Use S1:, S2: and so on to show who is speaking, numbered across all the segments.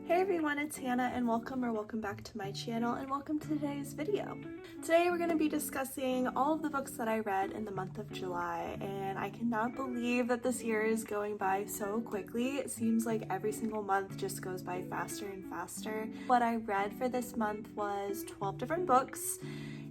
S1: Hey everyone, it's Hannah and welcome back to my channel and welcome to today's video. Today we're going to be discussing all of the books that I read in the month of July, and I cannot believe that this year is going by so quickly. It seems like every single month just goes by faster and faster. What I read for this month was 12 different books,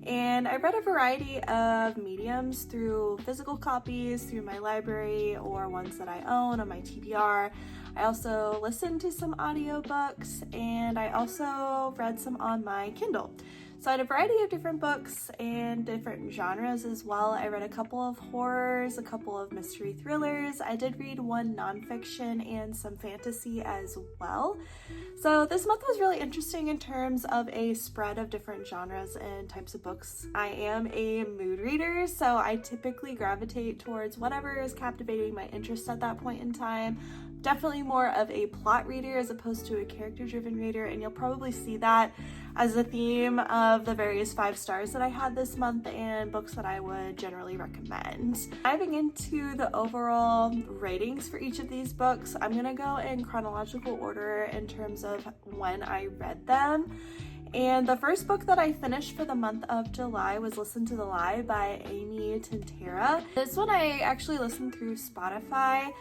S1: and I read a variety of mediums through physical copies, through my library, or ones that I own on my TBR. I also listened to some audiobooks, and I also read some on my Kindle. So I had a variety of different books and different genres as well. I read a couple of horrors, a couple of mystery thrillers. I did read one nonfiction and some fantasy as well. So this month was really interesting in terms of a spread of different genres and types of books. I am a mood reader, so I typically gravitate towards whatever is captivating my interest at that point in time. Definitely more of a plot reader as opposed to a character-driven reader, and you'll probably see that as a theme of the various 5 stars that I had this month and books that I would generally recommend. Diving into the overall ratings for each of these books, I'm gonna go in chronological order in terms of when I read them. And the first book that I finished for the month of July was Listen to the Lie by Amy Tintera. This one I actually listened through Spotify,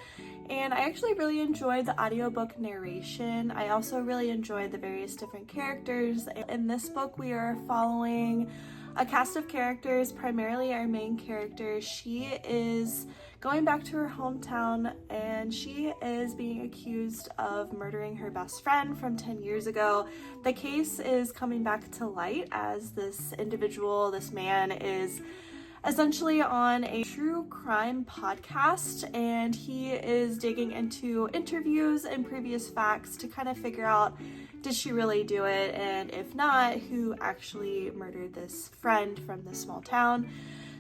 S1: and I actually really enjoyed the audiobook narration. I also really enjoyed the various different characters. In this book, we are following a cast of characters, primarily our main character. She is going back to her hometown, and she is being accused of murdering her best friend from 10 years ago. The case is coming back to light as this individual, this man, is essentially on a true crime podcast, and he is digging into interviews and previous facts to kind of figure out, did she really do it, and if not, who actually murdered this friend from this small town.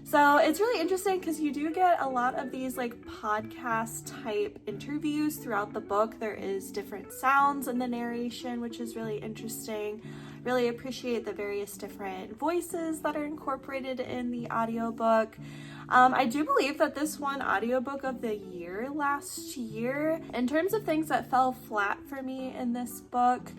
S1: So it's really interesting because you do get a lot of these like podcast type interviews throughout the book. There is different sounds in the narration, which is really interesting. Really appreciate the various different voices that are incorporated in the audiobook. I do believe that this won audiobook of the year last year. In terms of things that fell flat for me in this book,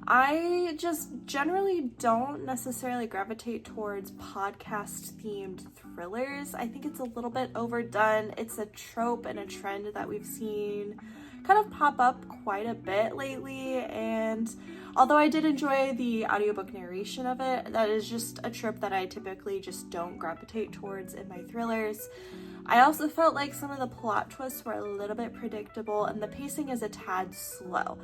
S1: I just generally don't necessarily gravitate towards podcast themed thrillers. I think it's a little bit overdone. It's a trope and a trend that we've seen kind of pop up quite a bit lately, and although I did enjoy the audiobook narration of it, that is just a trope that I typically just don't gravitate towards in my thrillers. I also felt like some of the plot twists were a little bit predictable, and the pacing is a tad slow.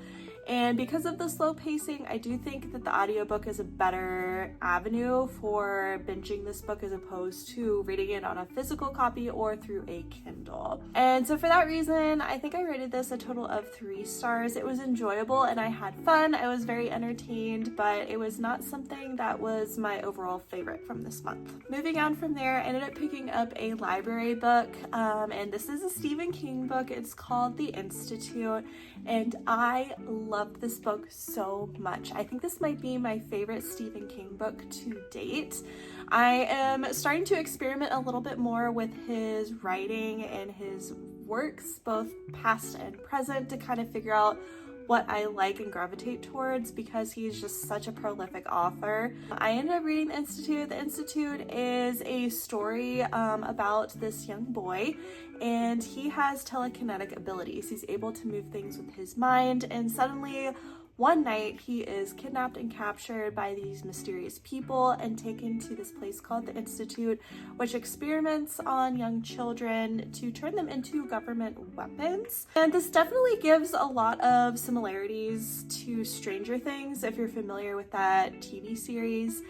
S1: And because of the slow pacing, I do think that the audiobook is a better avenue for binging this book as opposed to reading it on a physical copy or through a Kindle. And so for that reason, I think I rated this a total of 3 stars. It was enjoyable and I had fun. I was very entertained, but it was not something that was my overall favorite from this month. Moving on from there, I ended up picking up a library book, and this is a Stephen King book. It's called The Institute, and I loved this book so much. I think this might be my favorite Stephen King book to date. I am starting to experiment a little bit more with his writing and his works, both past and present, to kind of figure out what I like and gravitate towards because he's just such a prolific author. I ended up reading The Institute. The Institute is a story about this young boy, and he has telekinetic abilities. He's able to move things with his mind, and suddenly one night he is kidnapped and captured by these mysterious people and taken to this place called the Institute, which experiments on young children to turn them into government weapons. And this definitely gives a lot of similarities to Stranger Things, if you're familiar with that TV series.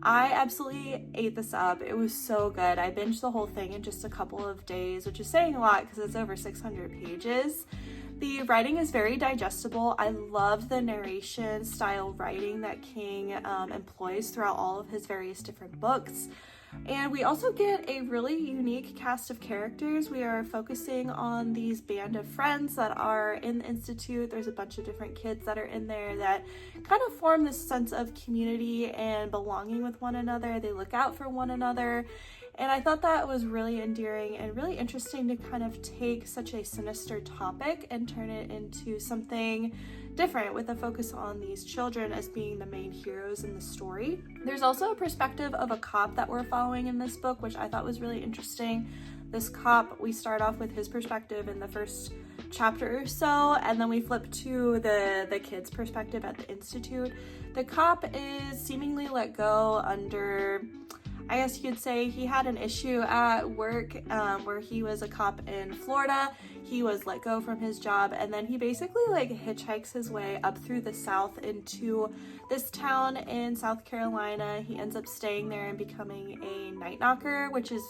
S1: I absolutely ate this up. It was so good. I binged the whole thing in just a couple of days, which is saying a lot because it's over 600 pages. The writing is very digestible. I love the narration style writing that King employs throughout all of his various different books. And we also get a really unique cast of characters. We are focusing on these band of friends that are in the Institute. There's a bunch of different kids that are in there that kind of form this sense of community and belonging with one another. They look out for one another. And I thought that was really endearing and really interesting to kind of take such a sinister topic and turn it into something different, with a focus on these children as being the main heroes in the story. There's also a perspective of a cop that we're following in this book, which I thought was really interesting. This cop, we start off with his perspective in the first chapter or so, and then we flip to the kid's perspective at the institute. The cop is seemingly let go under, I guess you could say, he had an issue at work where he was a cop in Florida. He was let go from his job, and then he basically like hitchhikes his way up through the South into this town in South Carolina. He ends up staying there and becoming a night knocker, which is,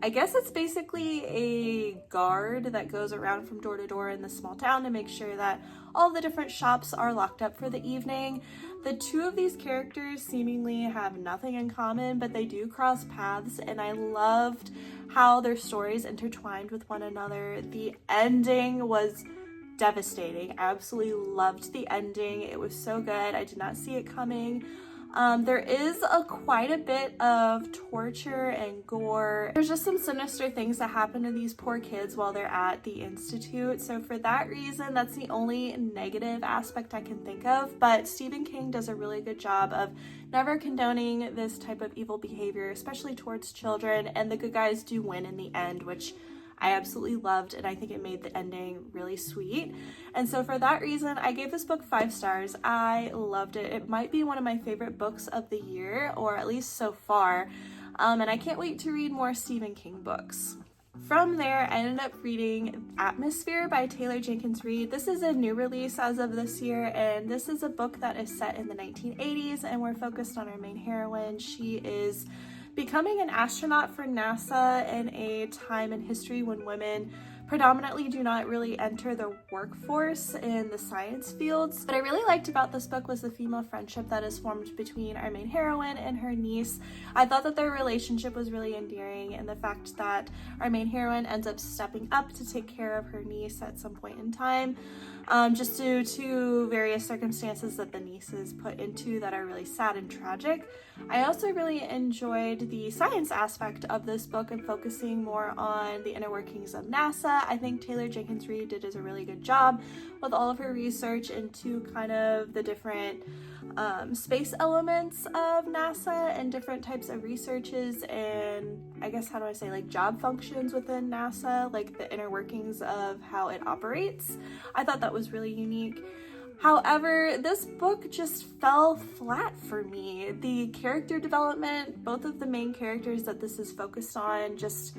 S1: I guess it's basically a guard that goes around from door to door in this small town to make sure that all the different shops are locked up for the evening. The two of these characters seemingly have nothing in common, but they do cross paths, and I loved how their stories intertwined with one another. The ending was devastating. I absolutely loved the ending. It was so good. I did not see it coming. There is quite a bit of torture and gore. There's just some sinister things that happen to these poor kids while they're at the institute. So for that reason, that's the only negative aspect I can think of. But Stephen King does a really good job of never condoning this type of evil behavior, especially towards children. And the good guys do win in the end, which I absolutely loved, and I think it made the ending really sweet. And so for that reason, I gave this book 5 stars. I loved it. It might be one of my favorite books of the year, or at least so far. And I can't wait to read more Stephen King books. From there, I ended up reading Atmosphere by Taylor Jenkins Reid. This is a new release as of this year, and this is a book that is set in the 1980s, and we're focused on our main heroine. She is becoming an astronaut for NASA in a time in history when women predominantly do not really enter the workforce in the science fields. What I really liked about this book was the female friendship that is formed between our main heroine and her niece. I thought that their relationship was really endearing, and the fact that our main heroine ends up stepping up to take care of her niece at some point in time, just due to various circumstances that the niece is put into that are really sad and tragic. I also really enjoyed the science aspect of this book and focusing more on the inner workings of NASA. I think Taylor Jenkins Reid did a really good job with all of her research into kind of the different space elements of NASA and different types of researches and, I guess, how do I say, like job functions within NASA, like the inner workings of how it operates. I thought that was really unique. However, this book just fell flat for me. The character development, both of the main characters that this is focused on, just,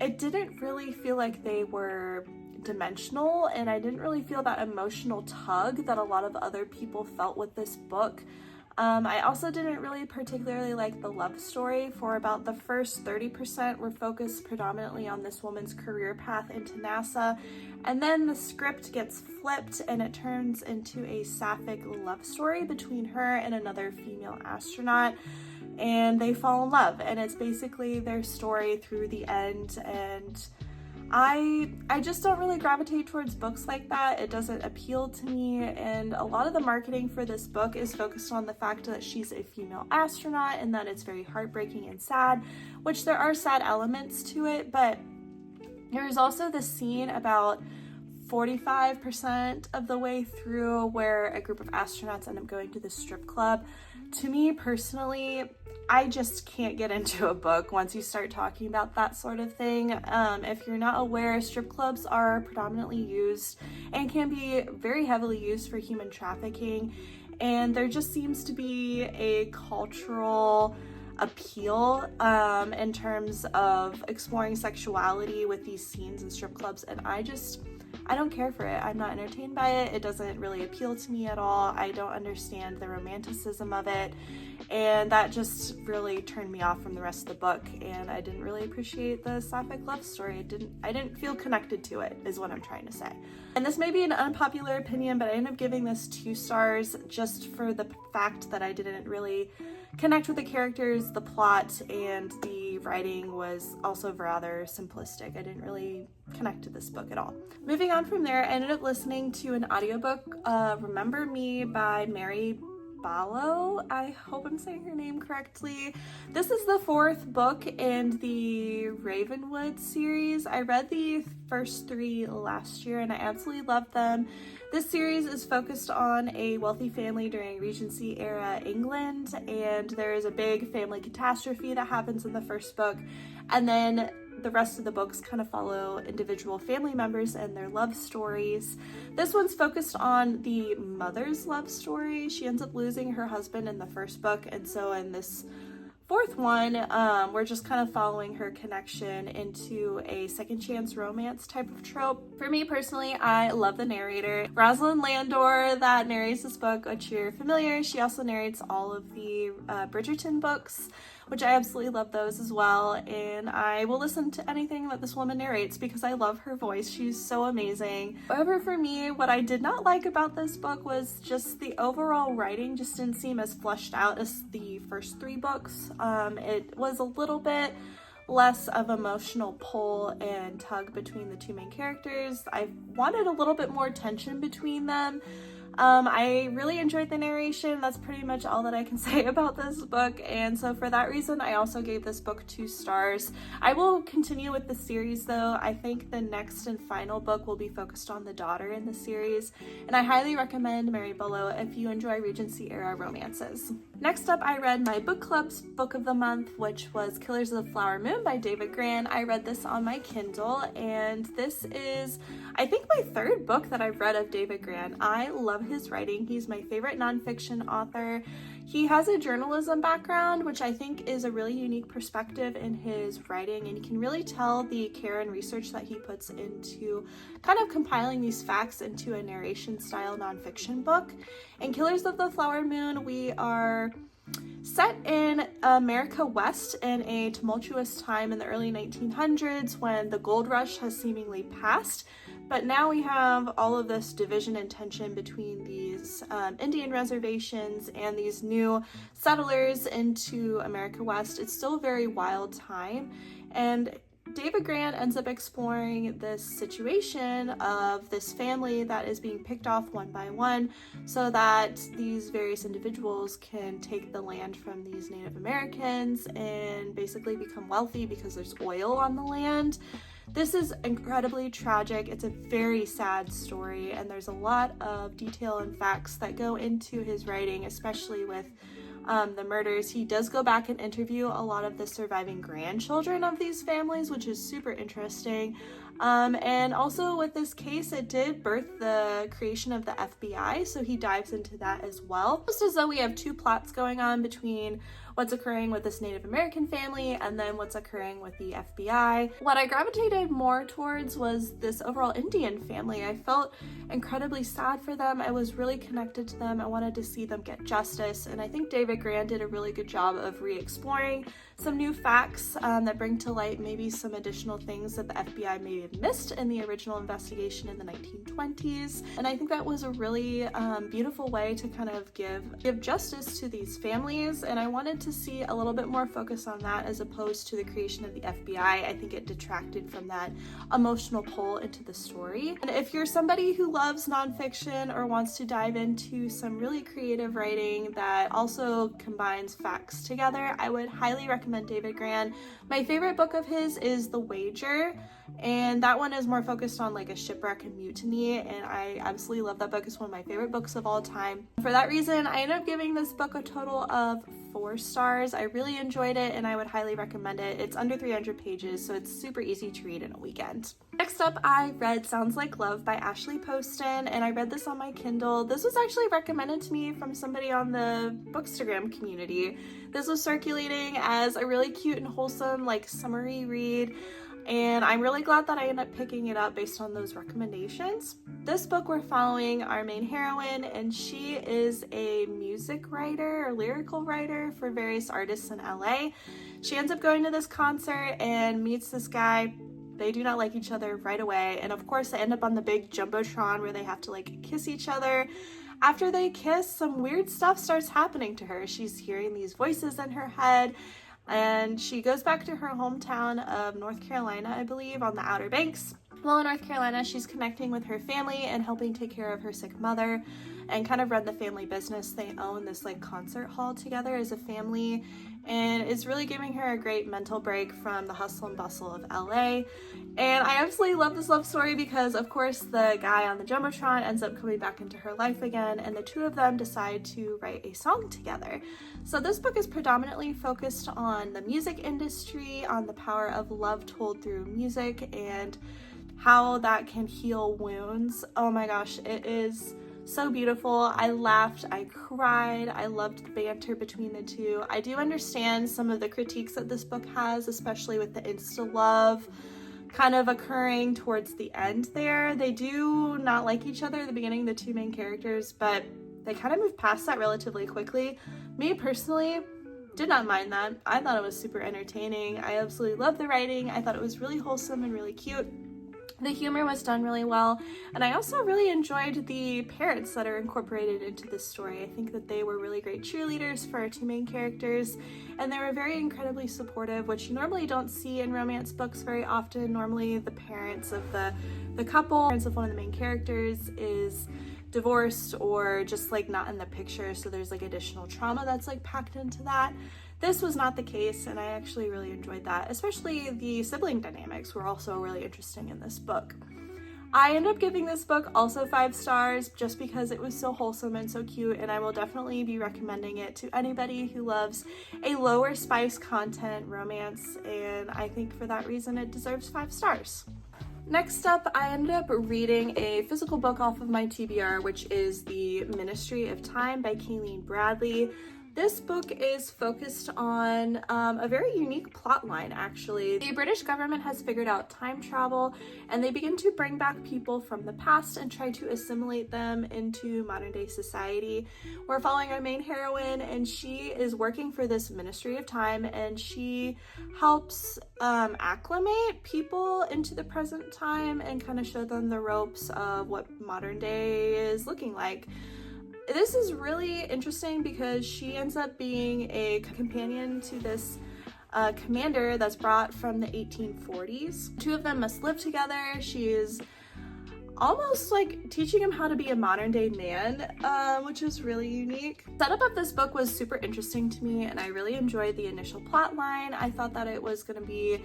S1: it didn't really feel like they were dimensional, and I didn't really feel that emotional tug that a lot of other people felt with this book. I also didn't really particularly like the love story. For about the first 30%, we're focused predominantly on this woman's career path into NASA, and then the script gets flipped and it turns into a sapphic love story between her and another female astronaut, and they fall in love, and it's basically their story through the end. And I just don't really gravitate towards books like that. It doesn't appeal to me, and a lot of the marketing for this book is focused on the fact that she's a female astronaut and that it's very heartbreaking and sad, which there are sad elements to it, but there's also the scene about 45% of the way through where a group of astronauts end up going to the strip club. To me personally, I just can't get into a book once you start talking about that sort of thing. If you're not aware, strip clubs are predominantly used and can be very heavily used for human trafficking, and there just seems to be a cultural appeal in terms of exploring sexuality with these scenes in strip clubs, and I don't care for it. I'm not entertained by it. It doesn't really appeal to me at all. I don't understand the romanticism of it, and that just really turned me off from the rest of the book, and I didn't really appreciate the sapphic love story. I didn't feel connected to it, is what I'm trying to say. And this may be an unpopular opinion, but I ended up giving this 2 stars just for the fact that I didn't really connect with the characters, the plot, and the writing was also rather simplistic. I didn't really connect to this book at all. Moving on from there, I ended up listening to an audiobook, Remember Me by Mary Ballo. I hope I'm saying her name correctly. This is the 4th book in the Ravenwood series. I read the first 3 last year and I absolutely loved them. This series is focused on a wealthy family during Regency era England, and there is a big family catastrophe that happens in the first book, and then the rest of the books kind of follow individual family members and their love stories. This one's focused on the mother's love story. She ends up losing her husband in the first book, and so in this 4th one, we're just kind of following her connection into a second chance romance type of trope. For me personally, I love the narrator, Rosalind Landor, that narrates this book, which you're familiar. She also narrates all of the Bridgerton books, which I absolutely love those as well, and I will listen to anything that this woman narrates because I love her voice. She's so amazing. However, for me, what I did not like about this book was just the overall writing just didn't seem as fleshed out as the first 3 books. It was a little bit less of emotional pull and tug between the 2 main characters. I wanted a little bit more tension between them. I really enjoyed the narration. That's pretty much all that I can say about this book, and so for that reason I also gave this book 2 stars. I will continue with the series though. I think the next and final book will be focused on the daughter in the series, and I highly recommend Mary Ballo if you enjoy Regency era romances. Next up, I read my book club's book of the month, which was Killers of the Flower Moon by David Grann. I read this on my Kindle, and this is, I think, my 3rd book that I've read of David Grann. I love his writing. He's my favorite nonfiction author. He has a journalism background, which I think is a really unique perspective in his writing, and you can really tell the care and research that he puts into kind of compiling these facts into a narration style nonfiction book. In Killers of the Flower Moon, we are set in America West in a tumultuous time in the early 1900s when the gold rush has seemingly passed, but now we have all of this division and tension between these Indian reservations and these new settlers into America West. It's still a very wild time, and David Grann ends up exploring this situation of this family that is being picked off one by one so that these various individuals can take the land from these Native Americans and basically become wealthy because there's oil on the land. This is incredibly tragic. It's a very sad story, and there's a lot of detail and facts that go into his writing, especially with the murders. He does go back and interview a lot of the surviving grandchildren of these families, which is super interesting. And also with this case, it did birth the creation of the FBI, so he dives into that as well. Just as though we have 2 plots going on between what's occurring with this Native American family and then what's occurring with the FBI. What I gravitated more towards was this overall Indian family. I felt incredibly sad for them. I was really connected to them. I wanted to see them get justice, and I think David Grann did a really good job of re-exploring some new facts that bring to light maybe some additional things that the FBI may have missed in the original investigation in the 1920s. And I think that was a really beautiful way to kind of give justice to these families, and I wanted to see a little bit more focus on that as opposed to the creation of the FBI. I think it detracted from that emotional pull into the story. And if you're somebody who loves nonfiction or wants to dive into some really creative writing that also combines facts together, I would highly recommend David Grann. My favorite book of his is The Wager, and that one is more focused on like a shipwreck and mutiny, and I absolutely love that book. It's one of my favorite books of all time. For that reason, I ended up giving this book a total of 4 stars. I really enjoyed it, and I would highly recommend it. It's under 300 pages, so it's super easy to read in a weekend. Next up, I read Sounds Like Love by Ashley Poston, and I read this on my Kindle. This was actually recommended to me from somebody on the Bookstagram community. This was circulating as a really cute and wholesome, like, summery read, and I'm really glad that I ended up picking it up based on those recommendations. This book, we're following our main heroine, and she is a music writer or lyrical writer for various artists in LA. She ends up going to this concert and meets this guy. They do not like each other right away, and of course they end up on the big jumbotron where they have to like kiss each other. After they kiss, some weird stuff starts happening to her. She's hearing these voices in her head, and she goes back to her hometown of North Carolina, I believe, on the Outer Banks. While in North Carolina, she's connecting with her family and helping take care of her sick mother and kind of run the family business. They own this like concert hall together as a family, and it's really giving her a great mental break from the hustle and bustle of LA. And I absolutely love this love story because, of course, the guy on the Jumbotron ends up coming back into her life again, and the two of them decide to write a song together. So this book is predominantly focused on the music industry, on the power of love told through music, and how that can heal wounds. Oh my gosh, it is so beautiful. I laughed, I cried, I loved the banter between the two. I do understand some of the critiques that this book has, especially with the insta love kind of occurring towards the end there. They do not like each other at the beginning, the two main characters, but they kind of move past that relatively quickly. Me personally, did not mind that. I thought it was super entertaining. I absolutely loved the writing. I thought it was really wholesome and really cute. The humor was done really well, and I also really enjoyed the parents that are incorporated into this story. I think that they were really great cheerleaders for our two main characters, and they were very incredibly supportive, which you normally don't see in romance books very often. Normally the parents of the couple, parents of one of the main characters is divorced or just like not in the picture, so there's like additional trauma that's like packed into that. This was not the case, and I actually really enjoyed that, especially the sibling dynamics were also really interesting in this book. I ended up giving this book also 5 stars just because it was so wholesome and so cute, and I will definitely be recommending it to anybody who loves a lower spice content romance, and I think for that reason it deserves 5 stars. Next up, I ended up reading a physical book off of my TBR, which is The Ministry of Time by Kayleen Bradley. This book is focused on a very unique plot line, actually. The British government has figured out time travel, and they begin to bring back people from the past and try to assimilate them into modern day society. We're following our main heroine, and she is working for this Ministry of Time, and she helps acclimate people into the present time and kind of show them the ropes of what modern day is looking like. This is really interesting because she ends up being a companion to this commander that's brought from the 1840s. Two of them must live together. She is almost like teaching him how to be a modern day man, which is really unique. The setup of this book was super interesting to me, and I really enjoyed the initial plot line. I thought that it was going to be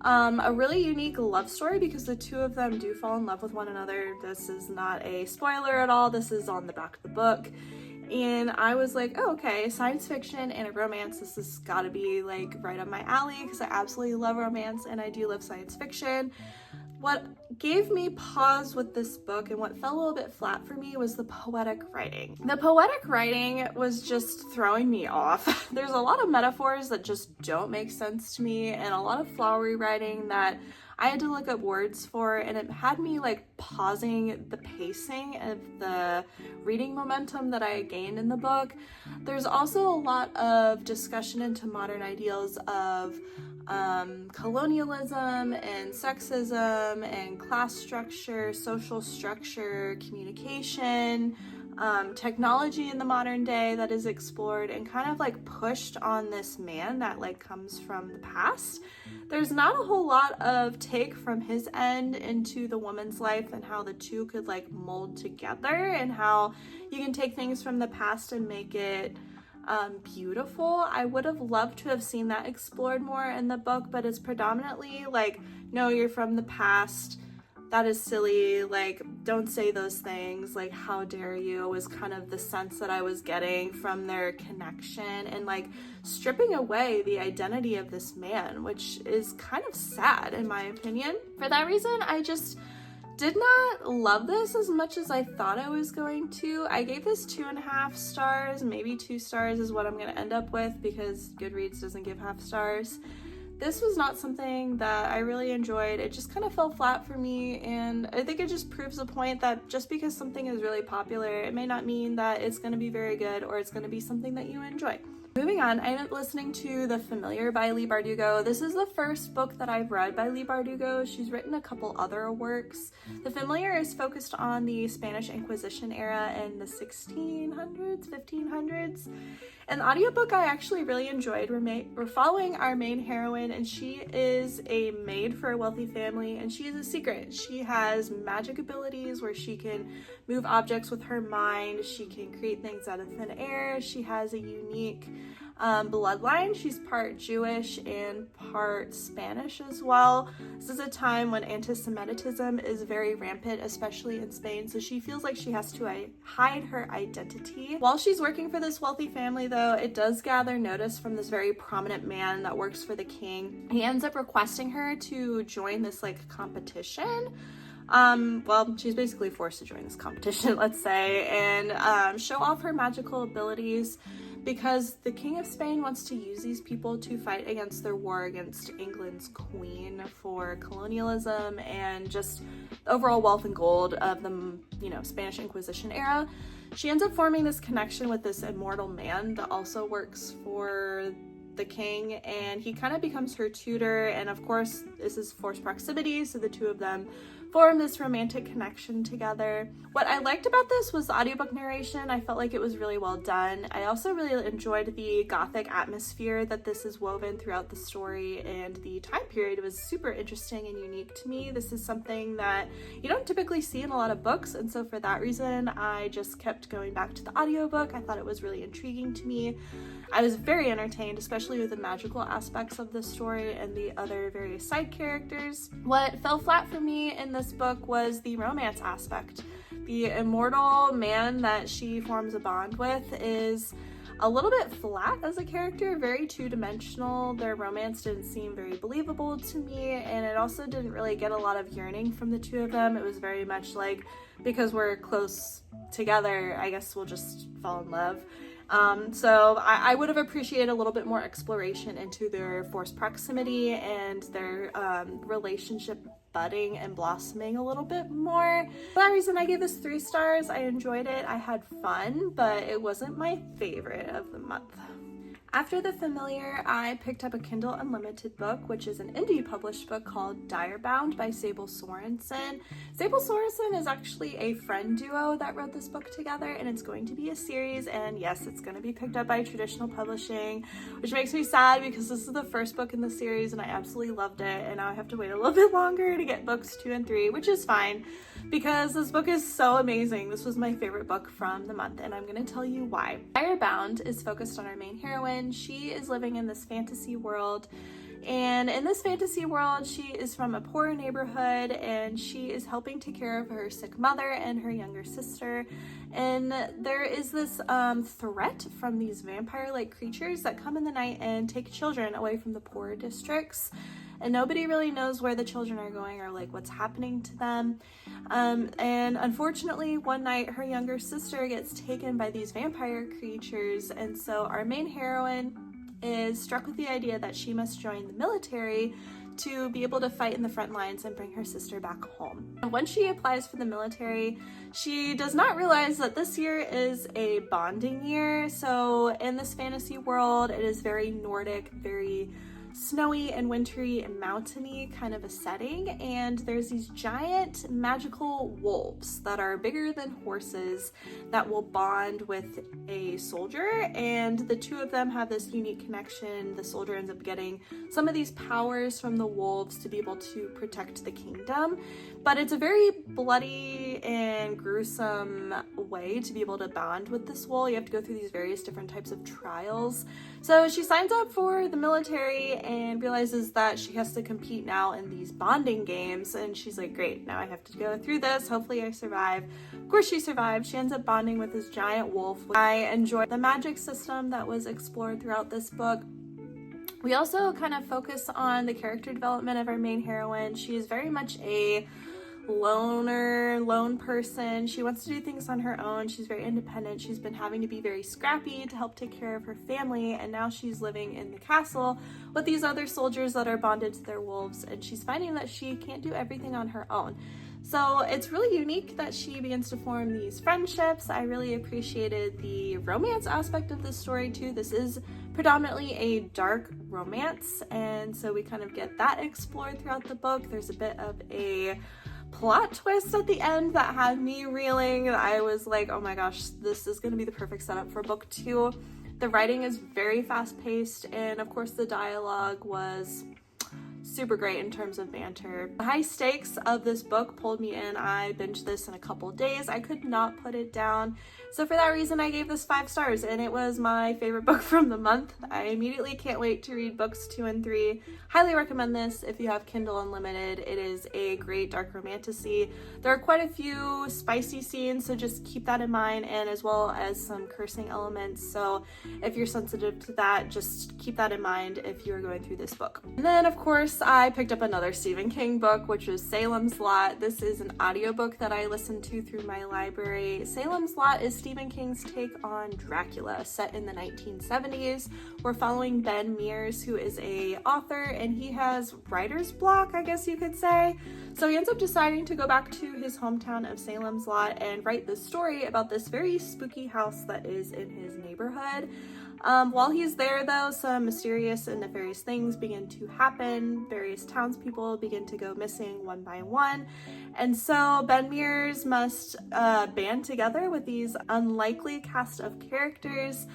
S1: a really unique love story because the two of them do fall in love with one another. This is not a spoiler at all. This is on the back of the book. And I was like, oh, okay, science fiction and a romance. This has got to be like right up my alley because I absolutely love romance and I do love science fiction. What gave me pause with this book and what fell a little bit flat for me was the poetic writing. The poetic writing was just throwing me off. There's a lot of metaphors that just don't make sense to me and a lot of flowery writing that I had to look up words for, and it had me like pausing the pacing of the reading momentum that I gained in the book. There's also a lot of discussion into modern ideals of colonialism and sexism and class structure, social structure, communication, technology in the modern day that is explored and kind of like pushed on this man that like comes from the past. There's not a whole lot of take from his end into the woman's life and how the two could like mold together and how you can take things from the past and make it beautiful. I would have loved to have seen that explored more in the book, but it's predominantly like, no, you're from the past, that is silly, like don't say those things, like how dare you, was kind of the sense that I was getting from their connection and like stripping away the identity of this man, which is kind of sad in my opinion. For that reason, I just did not love this as much as I thought I was going to. I gave this 2.5 stars, maybe 2 stars is what I'm gonna end up with because Goodreads doesn't give half stars. This was not something that I really enjoyed. It just kind of fell flat for me, and I think it just proves a point that just because something is really popular, it may not mean that it's gonna be very good or it's gonna be something that you enjoy. Moving on, I ended up listening to The Familiar by Leigh Bardugo. This is the first book that I've read by Leigh Bardugo. She's written a couple other works. The Familiar is focused on the Spanish Inquisition era in the 1600s, 1500s. And the audiobook I actually really enjoyed. We're following our main heroine, and she is a maid for a wealthy family, and she is a secret. She has magic abilities where she can move objects with her mind. She can create things out of thin air. She has a unique bloodline. She's part Jewish and part Spanish as well. This is a time when anti-Semitism is very rampant, especially in Spain, so she feels like she has to hide her identity. While she's working for this wealthy family, though, it does gather notice from this very prominent man that works for the king. He ends up requesting her to join this like competition. Well, she's basically forced to join this competition, let's say, and show off her magical abilities, because the King of Spain wants to use these people to fight against their war against England's queen for colonialism and just the overall wealth and gold of the, Spanish Inquisition era. She ends up forming this connection with this immortal man that also works for the king, and he kind of becomes her tutor, and of course this is forced proximity, so the two of them form this romantic connection together. What I liked about this was the audiobook narration. I felt like it was really well done. I also really enjoyed the gothic atmosphere that this is woven throughout the story, and the time period was super interesting and unique to me. This is something that you don't typically see in a lot of books, and so for that reason I just kept going back to the audiobook. I thought it was really intriguing to me. I was very entertained, especially with the magical aspects of the story and the other various side characters. What fell flat for me in this book was the romance aspect. The immortal man that she forms a bond with is a little bit flat as a character, very two-dimensional. Their romance didn't seem very believable to me, and it also didn't really get a lot of yearning from the two of them. It was very much like, because we're close together, I guess we'll just fall in love. So I would have appreciated a little bit more exploration into their forced proximity and their relationship budding and blossoming a little bit more. For that reason, I gave this 3 stars. I enjoyed it. I had fun, but it wasn't my favorite of the month. After The Familiar, I picked up a Kindle Unlimited book, which is an indie published book called Direbound by Sable Sorensen. Sable Sorensen is actually a friend duo that wrote this book together, and it's going to be a series, and yes, it's going to be picked up by traditional publishing, which makes me sad because this is the first book in the series and I absolutely loved it, and now I have to wait a little bit longer to get books 2 and 3, which is fine because this book is so amazing. This was my favorite book from the month, and I'm going to tell you why. Direbound is focused on our main heroine. She is living in this fantasy world, and in this fantasy world she is from a poor neighborhood, and she is helping take care of her sick mother and her younger sister, and there is this threat from these vampire-like creatures that come in the night and take children away from the poorer districts, and nobody really knows where the children are going or like what's happening to them. And unfortunately, one night her younger sister gets taken by these vampire creatures, and so our main heroine is struck with the idea that she must join the military to be able to fight in the front lines and bring her sister back home. And when she applies for the military, she does not realize that this year is a bonding year. So in this fantasy world, it is very Nordic, very snowy and wintry and mountainy kind of a setting, and there's these giant magical wolves that are bigger than horses that will bond with a soldier, and the two of them have this unique connection. The soldier ends up getting some of these powers from the wolves to be able to protect the kingdom, but it's a very bloody and gruesome way to be able to bond with this wolf. You have to go through these various different types of trials. So she signs up for the military and realizes that she has to compete now in these bonding games, and she's like, great, now I have to go through this, hopefully I survive. Of course she survived. She ends up bonding with this giant wolf. I enjoyed the magic system that was explored throughout this book. We also kind of focus on the character development of our main heroine. She is very much a lone person. She wants to do things on her own. She's very independent. She's been having to be very scrappy to help take care of her family, and now she's living in the castle with these other soldiers that are bonded to their wolves, and she's finding that she can't do everything on her own. So it's really unique that she begins to form these friendships. I really appreciated the romance aspect of this story too. This is predominantly a dark romance, and so we kind of get that explored throughout the book. There's a bit of a plot twist at the end that had me reeling. I was like, oh my gosh, this is going to be the perfect setup for book 2. The writing is very fast-paced, and of course the dialogue was super great in terms of banter. The high stakes of this book pulled me in. I binged this in a couple days. I could not put it down. So for that reason, I gave this 5 stars, and it was my favorite book from the month. I immediately can't wait to read books 2 and 3. Highly recommend this if you have Kindle Unlimited. It is a great dark romantasy. There are quite a few spicy scenes, so just keep that in mind, and as well as some cursing elements. So if you're sensitive to that, just keep that in mind if you're going through this book. And then of course, I picked up another Stephen King book, which was Salem's Lot. This is an audiobook that I listened to through my library. Salem's Lot is Stephen King's take on Dracula, set in the 1970s. We're following Ben Mears, who is a author, and he has writer's block, I guess you could say. So he ends up deciding to go back to his hometown of Salem's Lot and write this story about this very spooky house that is in his neighborhood. While he's there, though, some mysterious and nefarious things begin to happen. Various townspeople begin to go missing one by one. And so Ben Mears must band together with these unlikely cast of characters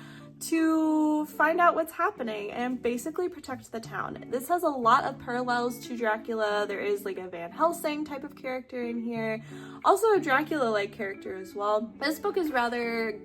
S1: to find out what's happening and basically protect the town. This has a lot of parallels to Dracula. There is like a Van Helsing type of character in here. Also a Dracula-like character as well. This book is rather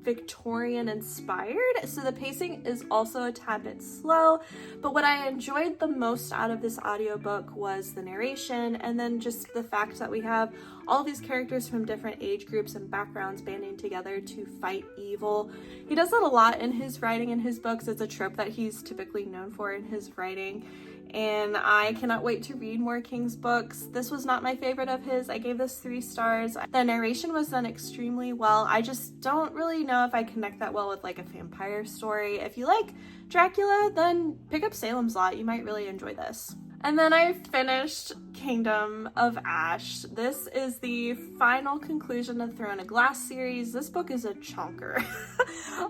S1: Victorian inspired, so the pacing is also a tad bit slow, but what I enjoyed the most out of this audiobook was the narration, and then just the fact that we have all these characters from different age groups and backgrounds banding together to fight evil. He does that a lot in his writing and his books. It's a trope that he's typically known for in his writing, and I cannot wait to read more King's books. This was not my favorite of his. I gave this 3 stars. The narration was done extremely well. I just don't really know if I connect that well with like a vampire story. If you like Dracula, then pick up Salem's Lot. You might really enjoy this. And then I finished Kingdom of Ash. This is the final conclusion of Throne of Glass series. This book is a chonker.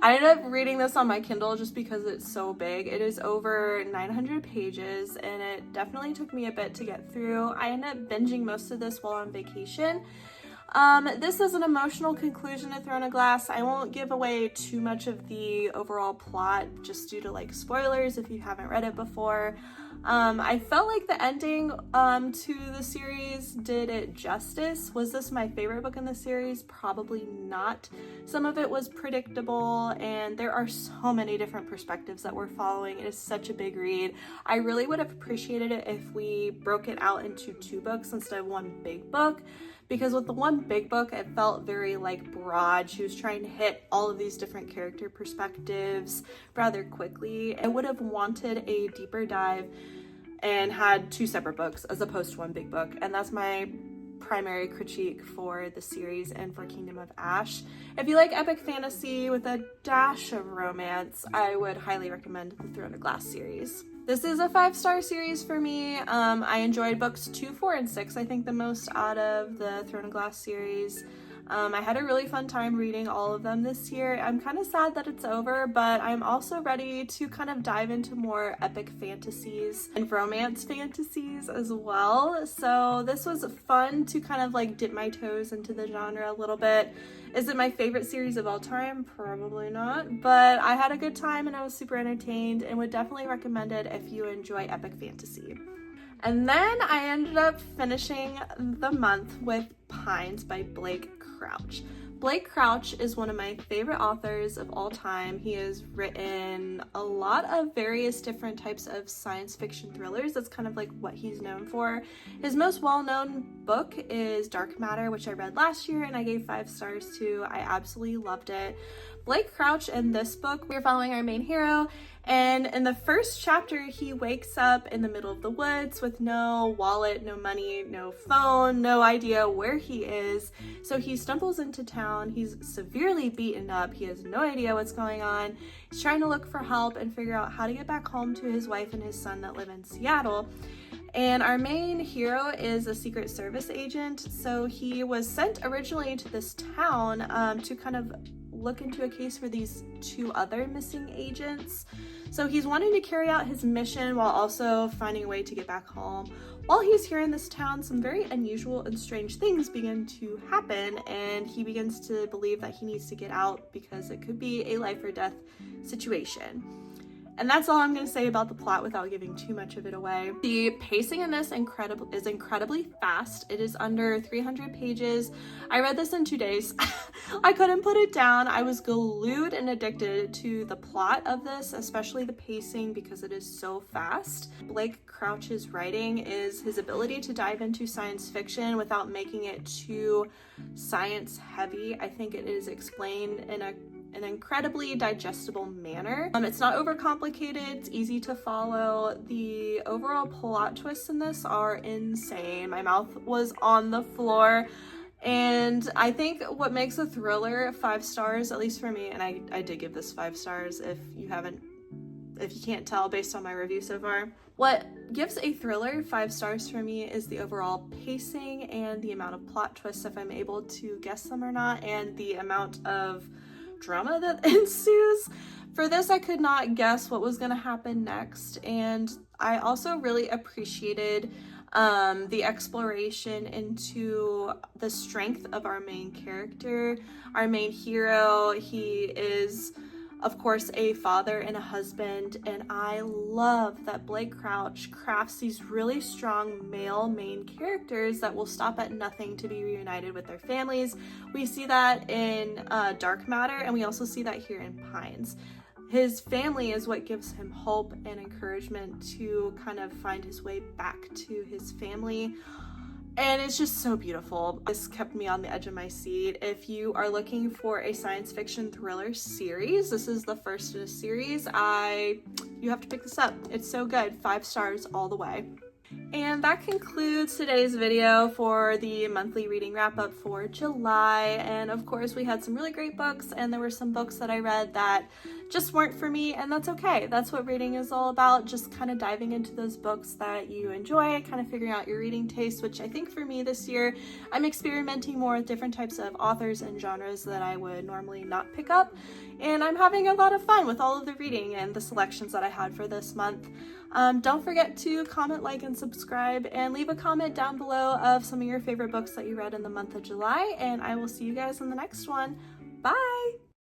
S1: I ended up reading this on my Kindle just because it's so big. It is over 900 pages, and it definitely took me a bit to get through. I ended up binging most of this while on vacation. This is an emotional conclusion to Throne of Glass. I won't give away too much of the overall plot just due to like spoilers if you haven't read it before. I felt like the ending to the series did it justice. Was this my favorite book in the series? Probably not. Some of it was predictable, and there are so many different perspectives that we're following. It is such a big read. I really would have appreciated it if we broke it out into 2 books instead of 1 big book, because with the 1 big book, it felt very like broad. She was trying to hit all of these different character perspectives rather quickly. I would have wanted a deeper dive and had 2 separate books as opposed to 1 big book, and that's my primary critique for the series and for Kingdom of Ash. If you like epic fantasy with a dash of romance, I would highly recommend the Throne of Glass series. This is a 5-star series for me. I enjoyed books 2, 4, and 6, I think the most out of the Throne of Glass series. I had a really fun time reading all of them this year. I'm kind of sad that it's over, but I'm also ready to kind of dive into more epic fantasies and romance fantasies as well. So this was fun to kind of like dip my toes into the genre a little bit. Is it my favorite series of all time? Probably not, but I had a good time and I was super entertained, and would definitely recommend it if you enjoy epic fantasy. And then I ended up finishing the month with Pines by Blake Crouch. Blake Crouch is one of my favorite authors of all time. He has written a lot of various different types of science fiction thrillers. That's kind of like what he's known for. His most well-known book is Dark Matter, which I read last year and I gave 5 stars to. I absolutely loved it. Blake Crouch in this book, we're following our main hero, and in the first chapter, he wakes up in the middle of the woods with no wallet, no money, no phone, no idea where he is. So he stumbles into town. He's severely beaten up. He has no idea what's going on. He's trying to look for help and figure out how to get back home to his wife and his son that live in Seattle. And our main hero is a Secret Service agent. So he was sent originally to this town to kind of look into a case for these 2 other missing agents. So he's wanting to carry out his mission while also finding a way to get back home. While he's here in this town, some very unusual and strange things begin to happen, and he begins to believe that he needs to get out because it could be a life or death situation. And that's all I'm going to say about the plot without giving too much of it away. The pacing in this is incredibly fast. It is under 300 pages. I read this in 2 days. I couldn't put it down. I was glued and addicted to the plot of this, especially the pacing, because it is so fast. Blake Crouch's writing is his ability to dive into science fiction without making it too science heavy. I think it is explained in an incredibly digestible manner. It's not overcomplicated, it's easy to follow. The overall plot twists in this are insane. My mouth was on the floor. And I think what makes a thriller 5 stars, at least for me, and I did give this 5 stars if you can't tell based on my review so far. What gives a thriller 5 stars for me is the overall pacing and the amount of plot twists, if I'm able to guess them or not, and the amount of drama that ensues. For this, I could not guess what was going to happen next, and I also really appreciated the exploration into the strength of our main character, our main hero. He is, of course, a father and a husband, and I love that Blake Crouch crafts these really strong male main characters that will stop at nothing to be reunited with their families. We see that in Dark Matter, and we also see that here in Pines. His family is what gives him hope and encouragement to kind of find his way back to his family. And it's just so beautiful. This kept me on the edge of my seat. If you are looking for a science fiction thriller series, this is the first in a series. You have to pick this up. It's so good. 5 stars all the way. And that concludes today's video for the monthly reading wrap-up for July. And of course, we had some really great books, and there were some books that I read that just weren't for me, and that's okay. That's what reading is all about, just kind of diving into those books that you enjoy, kind of figuring out your reading taste, which I think for me this year, I'm experimenting more with different types of authors and genres that I would normally not pick up, and I'm having a lot of fun with all of the reading and the selections that I had for this month. Don't forget to comment, like, and subscribe, and leave a comment down below of some of your favorite books that you read in the month of July, and I will see you guys in the next one. Bye!